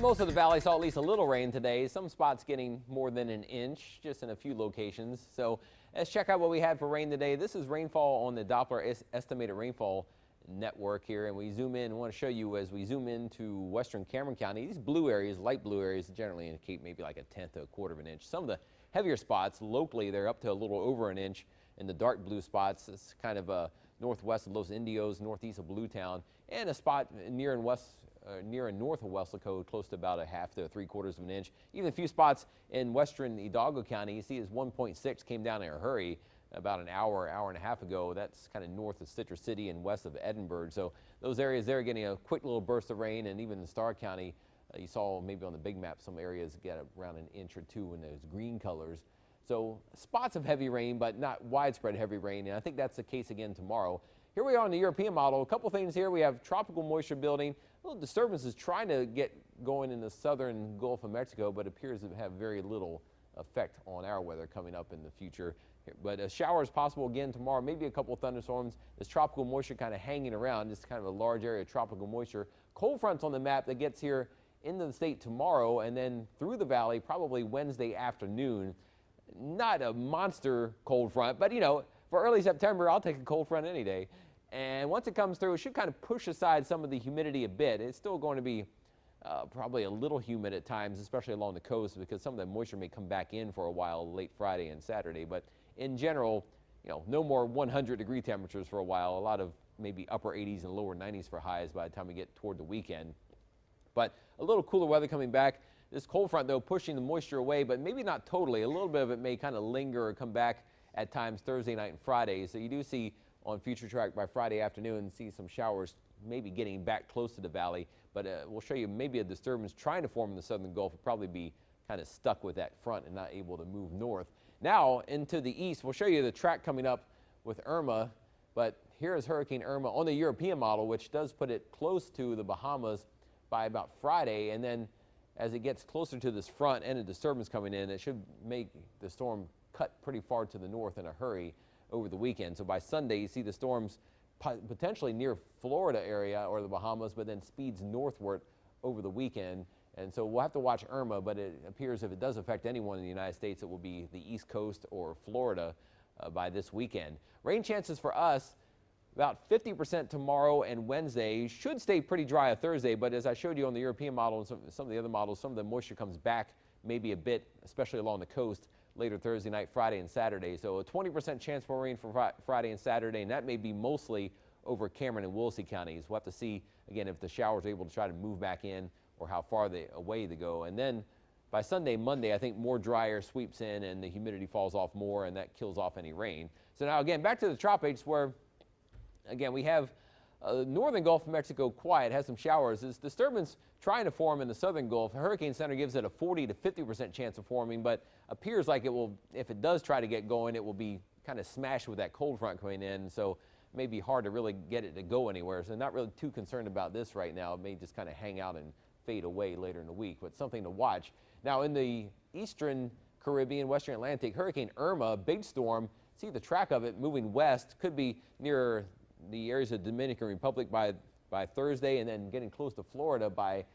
Most of the valley saw at least a little rain today. Some spots getting more than an inch, just in a few locations. So let's check out what we had for rain today. This is rainfall on the Doppler estimated rainfall network here, and we zoom in. I want to show you as we zoom into western Cameron County. These blue areas, light blue areas, generally indicate maybe like a tenth to a quarter of an inch. Some of the heavier spots locally, they're up to a little over an inch. In the dark blue spots, it's kind of northwest of Los Indios, northeast of Bluetown, and a spot near and north of Weslaco, close to about a half to 3/4 of an inch. Even a few spots in western Hidalgo County, you see is 1.6 came down in a hurry about an hour and a half ago. That's kind of north of Citrus City and west of Edinburgh. So those areas there are getting a quick little burst of rain, and even in Starr County, you saw maybe on the big map some areas get around an inch or two in those green colors. So spots of heavy rain, but not widespread heavy rain, and I think that's the case again tomorrow. Here we are on the European model. A couple things here. We have tropical moisture building. A little disturbances trying to get going in the southern Gulf of Mexico, but appears to have very little effect on our weather coming up in the future. But a shower is possible again tomorrow, maybe a couple of thunderstorms. This tropical moisture kind of hanging around, just kind of a large area of tropical moisture. Cold fronts on the map that gets here into the state tomorrow and then through the valley probably Wednesday afternoon. Not a monster cold front, but for early September, I'll take a cold front any day. And once it comes through, it should kind of push aside some of the humidity a bit. It's still going to be probably a little humid at times, especially along the coast, because some of the moisture may come back in for a while late Friday and Saturday. But in general, no more 100-degree temperatures for a while. A lot of maybe upper 80s and lower 90s for highs by the time we get toward the weekend. But a little cooler weather coming back. This cold front, though, pushing the moisture away, but maybe not totally. A little bit of it may kind of linger or come back at times Thursday night and Friday. So you do see on Future Track by Friday afternoon, see some showers maybe getting back close to the valley. But we'll show you maybe a disturbance trying to form in the southern Gulf will probably be kind of stuck with that front and not able to move north. Now into the east, we'll show you the track coming up with Irma. But here is Hurricane Irma on the European model, which does put it close to the Bahamas by about Friday. And then as it gets closer to this front and a disturbance coming in, it should make the storm cut pretty far to the north in a hurry over the weekend. So by Sunday, you see the storms potentially near Florida area or the Bahamas, but then speeds northward over the weekend. And so we'll have to watch Irma, but it appears if it does affect anyone in the United States, it will be the East Coast or Florida by this weekend. Rain chances for us, about 50% tomorrow and Wednesday. Should stay pretty dry on Thursday, but as I showed you on the European model and some of the other models, some of the moisture comes back maybe a bit, especially along the coast, later Thursday night, Friday, and Saturday. So a 20% chance for rain for Friday and Saturday, and that may be mostly over Cameron and Willacy counties. We'll have to see, again, if the showers are able to try to move back in or how far away they go. And then by Sunday, Monday, I think more dry air sweeps in and the humidity falls off more, and that kills off any rain. So now, again, back to the tropics where, again, we have northern Gulf of Mexico quiet, has some showers. This disturbance trying to form in the southern Gulf. The Hurricane Center gives it a 40 to 50% chance of forming, but appears like it will, if it does try to get going, it will be kind of smashed with that cold front coming in. So it may be hard to really get it to go anywhere. So not really too concerned about this right now. It may just kind of hang out and fade away later in the week, but something to watch. Now in the eastern Caribbean, western Atlantic, Hurricane Irma, big storm. See the track of it moving west, could be near the areas of Dominican Republic by Thursday, and then getting close to Florida by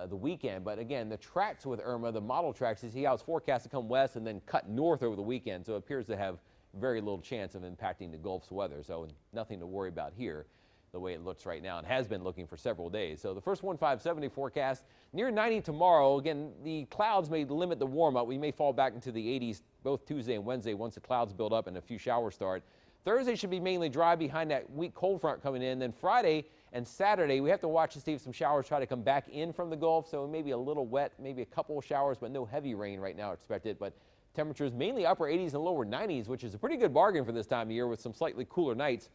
the weekend. But again, the tracks with Irma, the model tracks, you see how it's forecast to come west and then cut north over the weekend. So it appears to have very little chance of impacting the Gulf's weather. So nothing to worry about here the way it looks right now and has been looking for several days. So the first 1570 forecast near 90 tomorrow. Again, the clouds may limit the warm up. We may fall back into the 80s both Tuesday and Wednesday once the clouds build up and a few showers start. Thursday should be mainly dry behind that weak cold front coming in. Then Friday and Saturday, we have to watch to see if some showers try to come back in from the Gulf. So maybe a little wet, maybe a couple of showers, but no heavy rain right now expected. But temperatures mainly upper 80s and lower 90s, which is a pretty good bargain for this time of year with some slightly cooler nights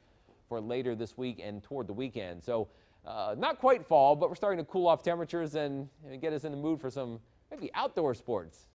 for later this week and toward the weekend. So not quite fall, but we're starting to cool off temperatures and get us in the mood for some maybe outdoor sports.